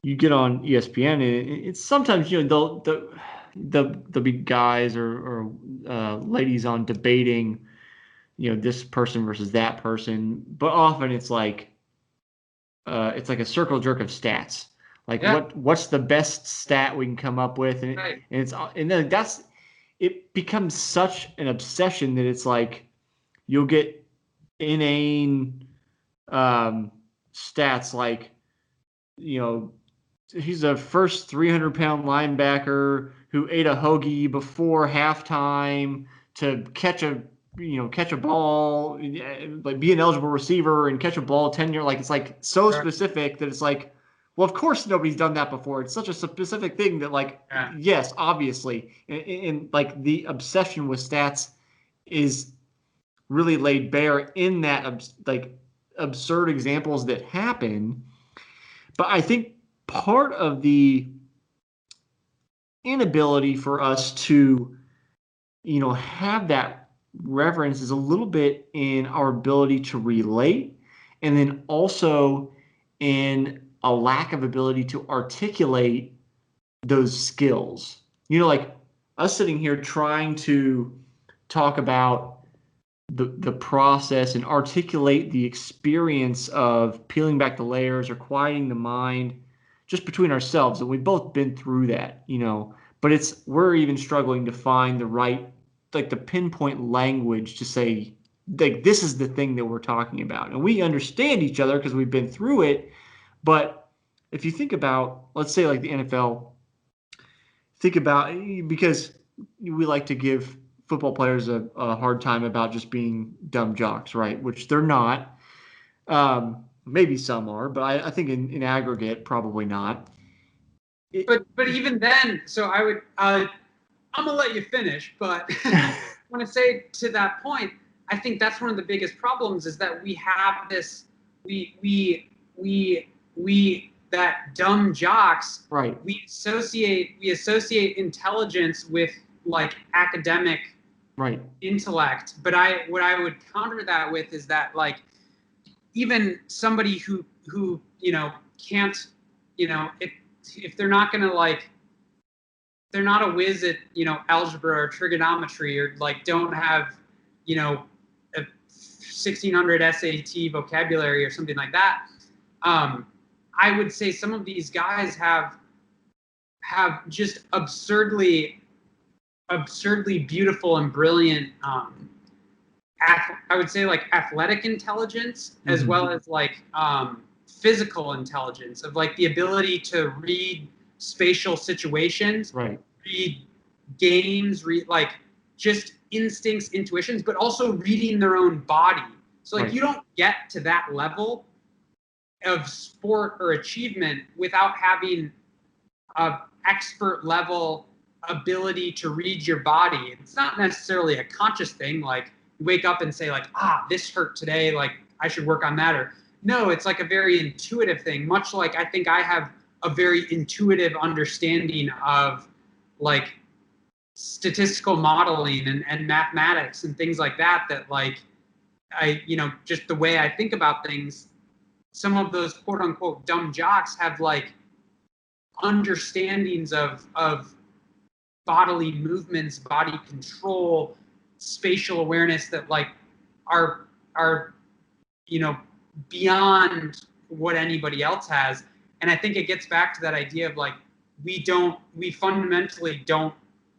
you get on ESPN, and it's sometimes they'll be guys or ladies on debating this person versus that person, but often it's like a circle jerk of stats. Like, what's the best stat we can come up with, and Right. and then it becomes such an obsession that it's like you'll get inane stats like, he's a first 300-pound linebacker who ate a hoagie before halftime to catch a ball, like be an eligible receiver and catch a ball 10 years. Like, it's like so specific that it's like, well, of course nobody's done that before. It's such a specific thing that, like, yes, obviously, and like the obsession with stats is really laid bare in that like absurd examples that happen. But I think part of the inability for us to, have that reverence is a little bit in our ability to relate, and then also in a lack of ability to articulate those skills. Like us sitting here trying to talk about the process and articulate the experience of peeling back the layers or quieting the mind just between ourselves, and we've both been through that, but we're even struggling to find the right, like the pinpoint language to say, like, this is the thing that we're talking about. And we understand each other because we've been through it. But if you think about, let's say like the NFL, because we like to give football players a hard time about just being dumb jocks, right? Which they're not. Maybe some are, but I think in aggregate, probably not. But even then, so I would, I'm gonna let you finish, but I want to say to that point, I think that's one of the biggest problems, is that we have this, we that dumb jocks, right? We associate intelligence with like academic intellect. But what I would counter that with is that, like, even somebody who can't, if they're not gonna, like, they're not a whiz at algebra or trigonometry, or like don't have a 1600 SAT vocabulary or something like that. I would say some of these guys have just absurdly beautiful and brilliant. I would say like athletic intelligence as well as like physical intelligence, of like the ability to read spatial situations, read games, read like just instincts, intuitions, but also reading their own body. So like you don't get to that level of sport or achievement without having a expert level ability to read your body. It's not necessarily a conscious thing, like you wake up and say like, this hurt today, like I should work on that. Or no, it's like a very intuitive thing, much like I think I have a very intuitive understanding of like statistical modeling and mathematics and things like that, that like just the way I think about things, some of those quote unquote dumb jocks have like understandings of bodily movements, body control, spatial awareness that like are beyond what anybody else has. And I think it gets back to that idea of like we fundamentally don't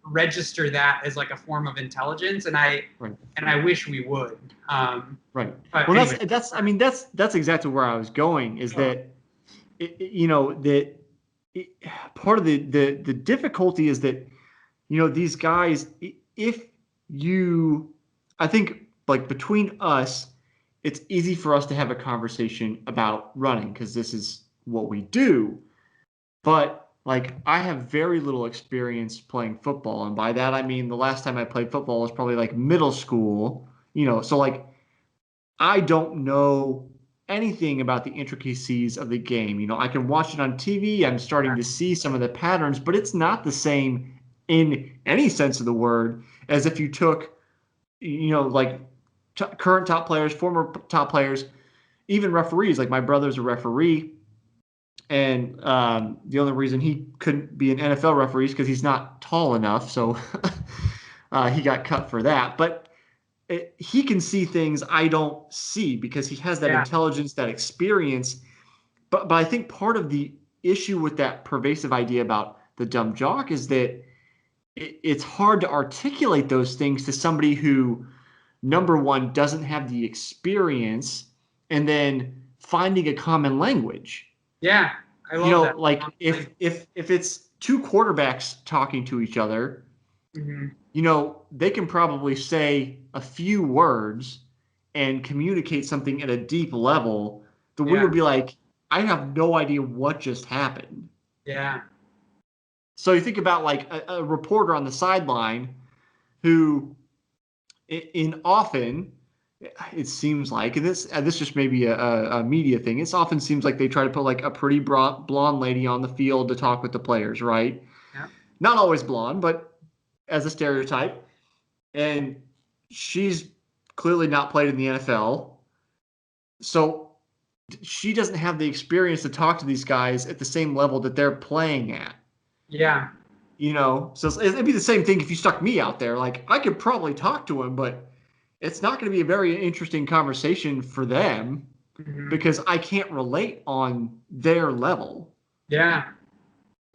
register that as like a form of intelligence, and I wish we would. Well, anyway. that's exactly where I was going, is that part of the difficulty is that these guys, I think like between us, it's easy for us to have a conversation about running because this is what we do. But like I have very little experience playing football, and by that I mean the last time I played football was probably like middle school. So like I don't know anything about the intricacies of the game. I can watch it on TV. I'm starting to see some of the patterns, but it's not the same in any sense of the word as if you took, like current top players, former top players, even referees. Like my brother's a referee, and the only reason he couldn't be an NFL referee is because he's not tall enough. So he got cut for that. But he can see things I don't see because he has that intelligence, that experience. But I think part of the issue with that pervasive idea about the dumb jock is that it's hard to articulate those things to somebody who, number one, doesn't have the experience, and then finding a common language. Yeah, I love that. Like if it's two quarterbacks talking to each other, they can probably say a few words and communicate something at a deep level that we would be like, I have no idea what just happened. Yeah. So you think about like a reporter on the sideline who often it seems like, and this just may be a media thing, it often seems like they try to put like a pretty blonde lady on the field to talk with the players, right? Yeah. Not always blonde, but as a stereotype. And she's clearly not played in the NFL. So she doesn't have the experience to talk to these guys at the same level that they're playing at. Yeah. So it'd be the same thing if you stuck me out there. Like I could probably talk to him, but it's not going to be a very interesting conversation for them because I can't relate on their level. Yeah.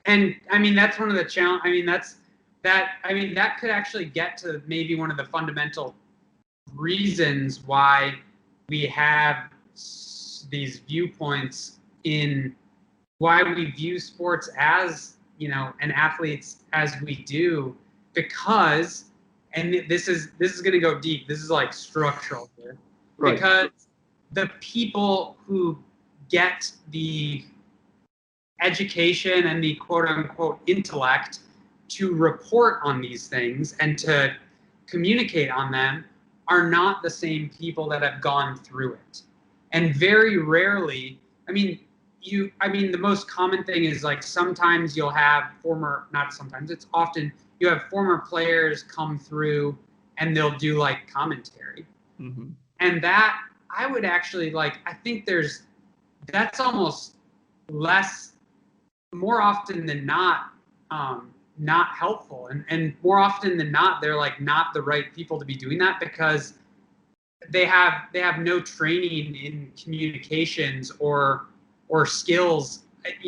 And I mean, that's one of the challenge. I mean, that could actually get to maybe one of the fundamental reasons why we have these viewpoints in why we view sports as, and athletes as we do, because, and this is going to go deep. This is like structural here, because the people who get the education and the quote unquote intellect to report on these things and to communicate on them are not the same people that have gone through it. And very rarely, the most common thing is like sometimes you'll have it's often you have former players come through and they'll do like commentary. And that I would actually I think that's almost more often than not helpful, and more often than not they're like not the right people to be doing that, because they have no training in communications or skills,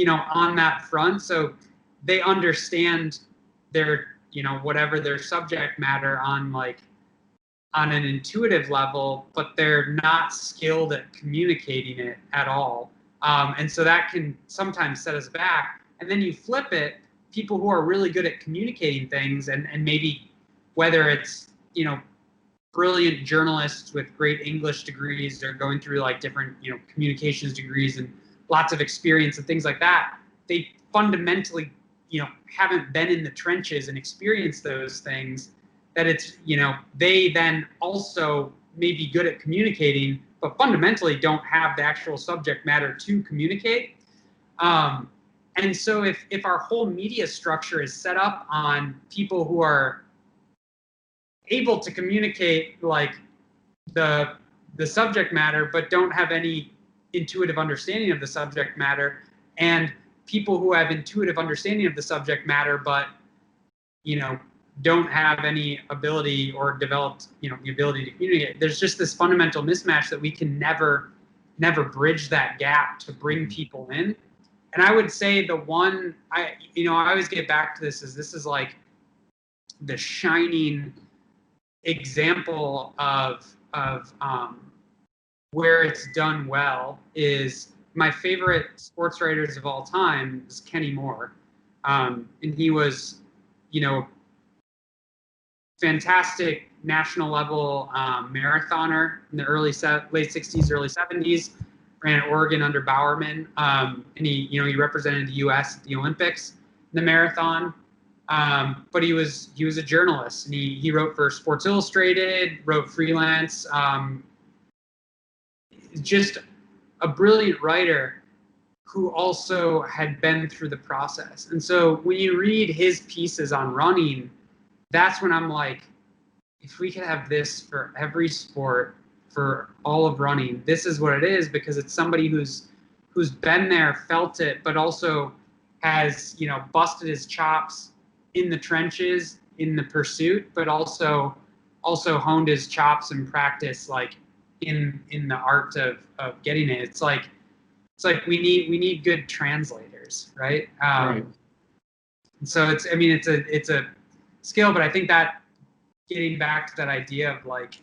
on that front. So they understand their, whatever their subject matter on an intuitive level, but they're not skilled at communicating it at all. And so that can sometimes set us back. And then you flip it, people who are really good at communicating things, and maybe whether it's, brilliant journalists with great English degrees or going through like different, communications degrees and lots of experience and things like that, they fundamentally, haven't been in the trenches and experienced those things, that it's, they then also may be good at communicating, but fundamentally don't have the actual subject matter to communicate. And so if our whole media structure is set up on people who are able to communicate like the subject matter, but don't have any intuitive understanding of the subject matter, and people who have intuitive understanding of the subject matter, but don't have any ability or developed the ability to communicate. There's just this fundamental mismatch that we can never bridge that gap to bring people in. And I would say the one I always get back to this is like the shining example of where it's done well is my favorite sports writers of all time is Kenny Moore. And he was, fantastic national level marathoner in the late 60s, early 70s, ran at Oregon under Bowerman. And he represented the U.S. at the Olympics in the marathon. But he was a journalist, and he wrote for Sports Illustrated, wrote freelance, just a brilliant writer who also had been through the process. And so when you read his pieces on running, that's when I'm like, if we could have this for every sport, for all of running, this is what it is, because it's somebody who's been there, felt it, but also has, busted his chops in the trenches, in the pursuit, but also honed his chops in practice, like in the art of getting it. It's like we need good translators, right? Right. So it's a skill, but I think that getting back to that idea of like,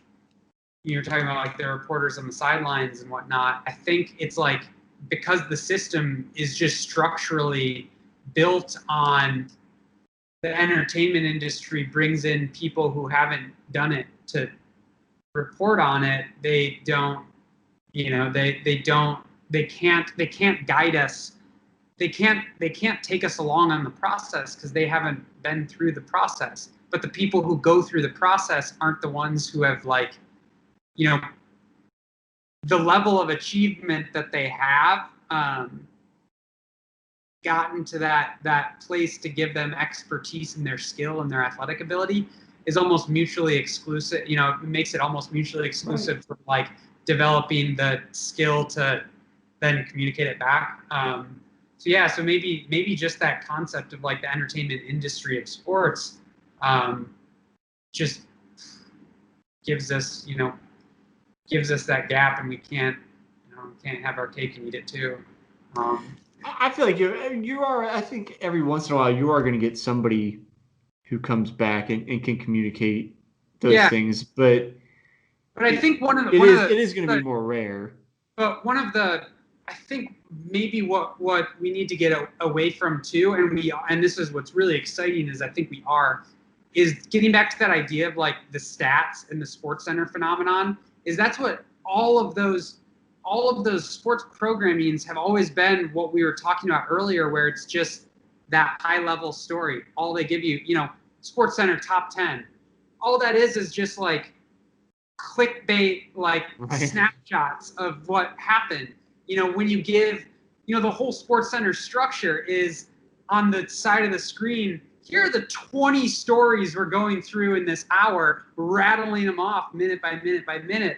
you're talking about like the reporters on the sidelines and whatnot, I think it's like, because the system is just structurally built on the entertainment industry brings in people who haven't done it to report on it. They don't, they can't guide us. They can't take us along on the process because they haven't been through the process. But the people who go through the process aren't the ones who have like, the level of achievement that they have, gotten to that place to give them expertise in their skill and their athletic ability is almost mutually exclusive. It makes it almost mutually exclusive right. From like developing the skill to then communicate it back. So maybe just that concept of like the entertainment industry of sports, just gives us that gap, and we can't have our cake and eat it too. I feel like you are. I think every once in a while you are going to get somebody who comes back and can communicate those things, but I think it is going to be more rare. But I think maybe what we need to get away from too, and this is what's really exciting, is I think is getting back to that idea of like the stats and the Sports Center phenomenon. Is that's what all of those sports programmings have always been, what we were talking about earlier, where it's just that high level story. All they give you, Sports Center top 10. All that is just like clickbait, like right. Snapshots of what happened. When you give, the whole Sports Center structure is on the side of the screen. Here are the 20 stories we're going through in this hour, rattling them off minute by minute by minute.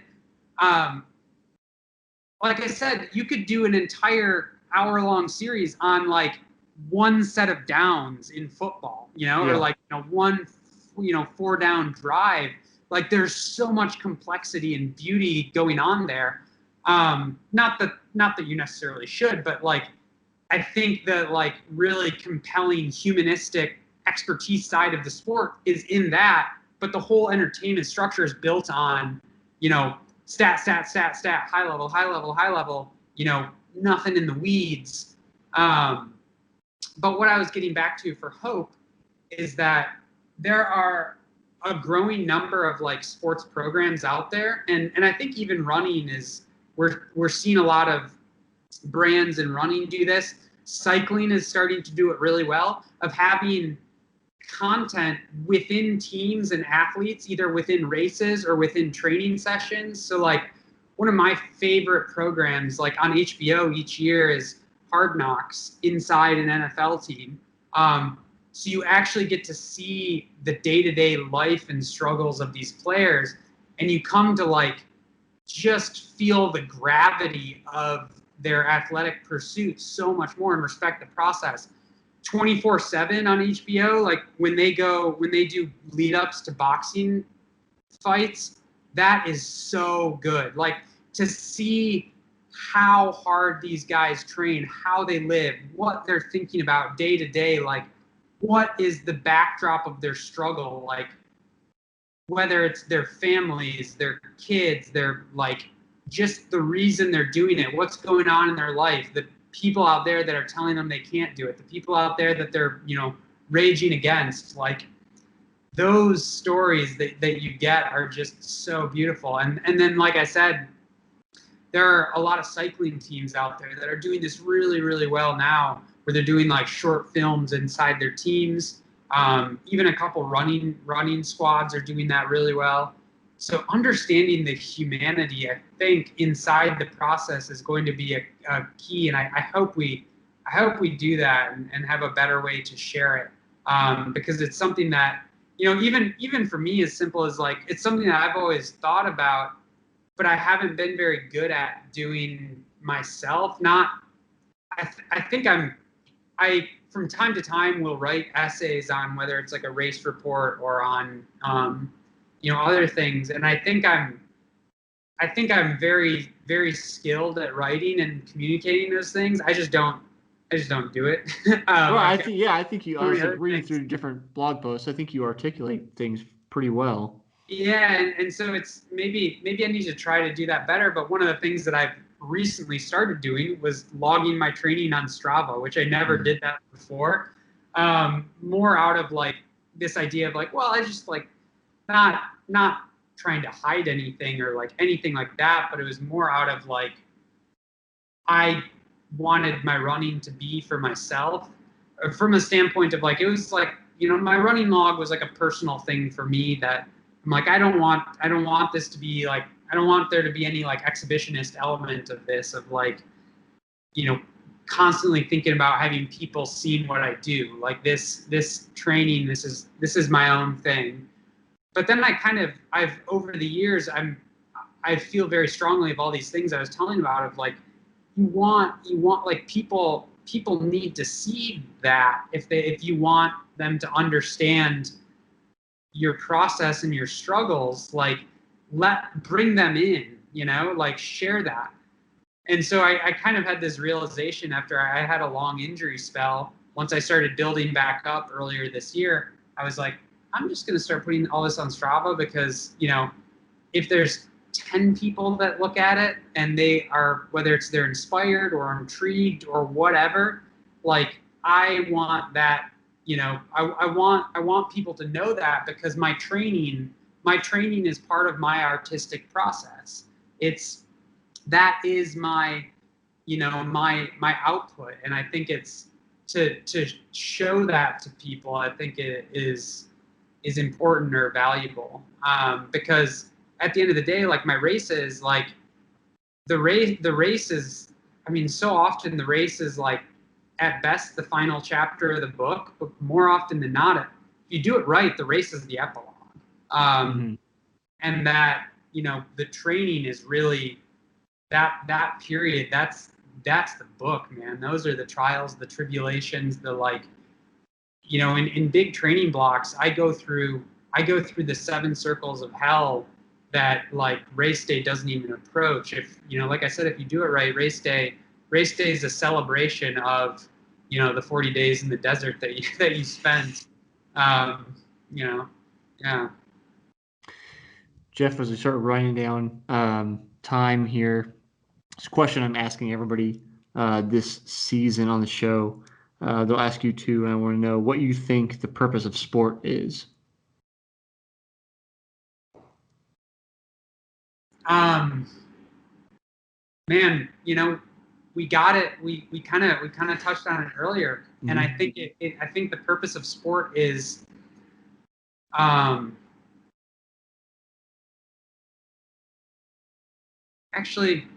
Like I said, you could do an entire hour-long series on like one set of downs in football, or like one 4-down drive. Like there's so much complexity and beauty going on there. Not that you necessarily should, but like I think the like really compelling humanistic expertise side of the sport is in that, but the whole entertainment structure is built on, you know, stat, high level, high level, high level, you know, nothing in the weeds. But what I was getting back to for Hope is that there are a growing number of like sports programs out there, and I think even running is we're seeing a lot of brands in running do this. Cycling is starting to do it really well, of having content within teams and athletes, either within races or within training sessions. So like one of my favorite programs like on HBO each year is Hard Knocks inside an NFL team. So you actually get to see the day-to-day life and struggles of these players, and you come to like just feel the gravity of their athletic pursuits so much more and respect the process. 24/7 on HBO, like when they do lead ups to boxing fights, that is so good. Like to see how hard these guys train, how they live, what they're thinking about day to day, like what is the backdrop of their struggle, like whether it's their families, their kids, their like just the reason they're doing it, what's going on in their life, the people out there that are telling them they can't do it, the people out there that they're, you know, raging against, like those stories that you get are just so beautiful. And then, like I said, there are a lot of cycling teams out there that are doing this really, really well now, where they're doing like short films inside their teams. Even a couple running squads are doing that really well. So understanding the humanity, I think, inside the process is going to be a key, and I hope we do that and have a better way to share it, because it's something that, you know, even for me, as simple as like it's something that I've always thought about, but I haven't been very good at doing myself. I think I from time to time will write essays on whether it's like a race report or on you know, other things, and I think I'm very, very skilled at writing and communicating those things. I just don't do it. Well, I think you honestly reading things. through different blog posts, I think you articulate things pretty well. Yeah, and so it's maybe I need to try to do that better. But one of the things that I've recently started doing was logging my training on Strava, which I never did that before. More out of like this idea of like, well, I just like not trying to hide anything or like anything like that, but it was more out of like I wanted my running to be for myself, from a standpoint of like it was like, you know, my running log was like a personal thing for me that I'm like I don't want this to be like, I don't want there to be any like exhibitionist element of this, of like, you know, constantly thinking about having people seeing what I do, like this training, this is my own thing. But then I've over the years, I feel very strongly of all these things I was telling about, of like you want like people need to see that if you want them to understand your process and your struggles, like bring them in, you know, like share that. And so I kind of had this realization after I had a long injury spell. Once I started building back up earlier this year, I was like, I'm just going to start putting all this on Strava, because, you know, if there's 10 people that look at it and they are, whether it's they're inspired or intrigued or whatever, like I want that, you know, I want people to know that, because my training is part of my artistic process. That is my, you know, my output. And I think it's to show that to people, I think it is important or valuable, because at the end of the day, like my races, like the race is, I mean, so often the race is like at best the final chapter of the book, but more often than not, if you do it right, the race is the epilogue. And that, you know, the training is really that period. That's the book, man. Those are the trials, the tribulations, the like, you know, in big training blocks, I go through I go through the 7 circles of hell that like race day doesn't even approach. If, you know, like I said, if you do it right, race day is a celebration of, you know, the 40 days in the desert that you spent. You know, yeah. Geoff, as we start writing down time here, it's a question I'm asking everybody this season on the show. They'll ask you too, and I want to know what you think the purpose of sport is. Man, you know, we got it. We kind of touched on it earlier, and I think I think the purpose of sport is, actually,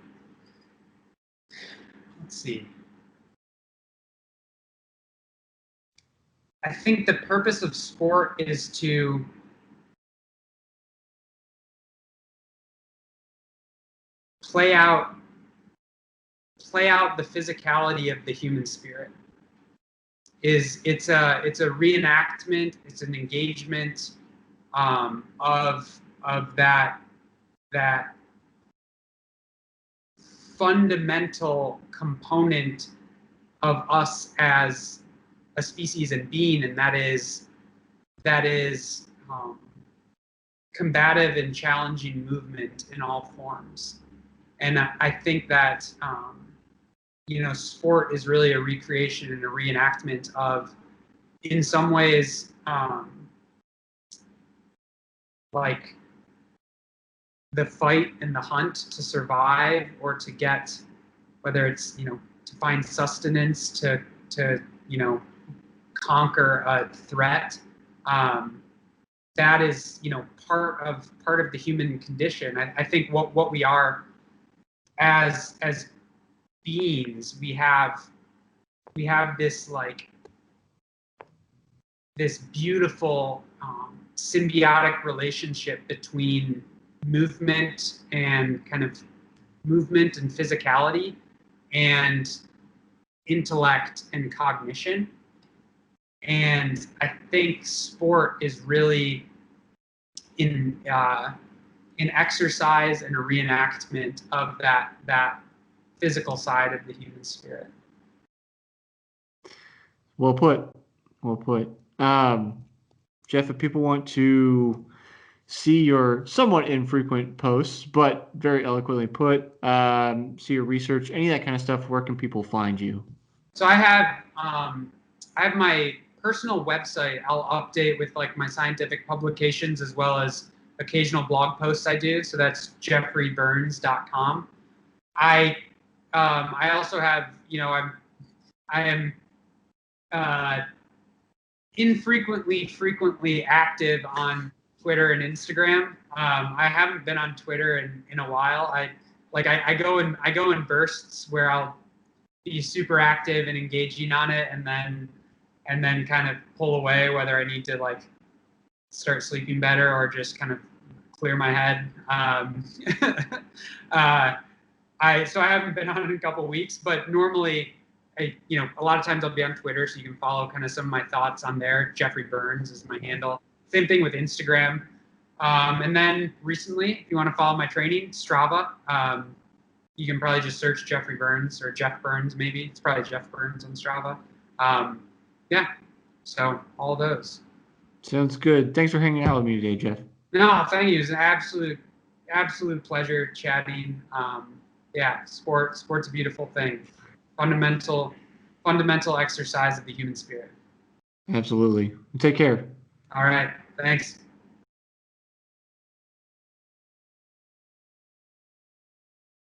let's see. I think the purpose of sport is to play out the physicality of the human spirit. It's a reenactment, it's an engagement of that fundamental component of us as a species and being, and that is combative and challenging movement in all forms. And I think that you know, sport is really a recreation and a reenactment of, in some ways, like the fight and the hunt to survive, or to get, whether it's, you know, to find sustenance, to you know, conquer a threat. That is, you know, part of the human condition. I think what we are as beings, we have this like this beautiful symbiotic relationship between movement and physicality, and intellect and cognition. And I think sport is really an exercise and a reenactment of that physical side of the human spirit. Well put. Well put. Geoff, if people want to see your somewhat infrequent posts, but very eloquently put, see your research, any of that kind of stuff, where can people find you? So I have my personal website. I'll update with like my scientific publications as well as occasional blog posts I do. So that's jeffreyburns.com. I also have, you know, I am frequently active on Twitter and Instagram. I haven't been on Twitter in a while. I go in bursts where I'll be super active and engaging on it, and then kind of pull away, whether I need to like start sleeping better or just kind of clear my head. So I haven't been on it in a couple of weeks, but normally, you know, a lot of times I'll be on Twitter, so you can follow kind of some of my thoughts on there. Jeffrey Burns is my handle. Same thing with Instagram. And then recently, if you want to follow my training, Strava. You can probably just search Jeffrey Burns or Geoff Burns, maybe. It's probably Geoff Burns on Strava. Yeah, so all those. Sounds good. Thanks for hanging out with me today, Geoff. No, thank you. It's an absolute pleasure chatting. Yeah, sport's a beautiful thing. Fundamental exercise of the human spirit. Absolutely. Take care. All right. Thanks.